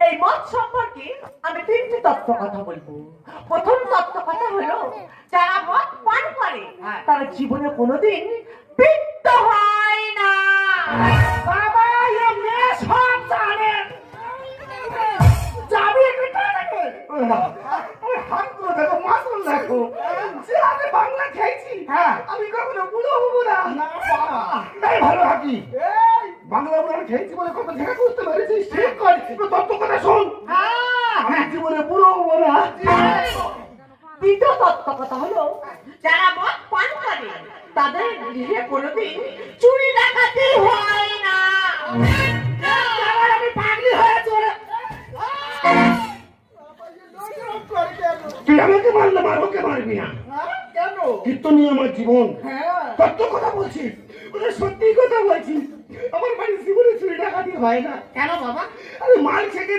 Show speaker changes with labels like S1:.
S1: এই মত সম্পর্কে আমি তিনটি তত্ত্ব কথা বলবো। প্রথম তত্ত্ব কথা হলো, যারা মদ পান করে তারা জীবনে কোনোদিন পিত্ত হয় না।
S2: বাবা এমনি সব জানেন যাবি কোথায় হাত করে দেখো মাসুল দেখো যে আমি বাংলা খেয়েছি আমি কখনো বুড়ো হবো না তাই ভালো থাকি বাংলা বুড়ো খেয়েছি বলে কত ঢেকা করতে পেরেছিস ঠিক কর তত্ত্ব কথা শোন আমি জীবনে বুড়ো হবো না।
S1: দ্বিতীয় তত্ত্ব কথা হলো, যারা মদ পান করে তাদের গৃহে কোনোদিন চুরি ডাকাতি হয় না।
S2: আমি পাগলি হয়ে চলে তুই আমাকে মারলে মার ওকে মারবি না কেন কীর্তন নিয়ে আমার জীবন তত্ত্ব কথা বলছিস ওদের সত্যি কথা বলছিস আমার বাড়ির জীবনে চুরি ডাকাতি হয় না কেন বাবা আরে মাল খেতে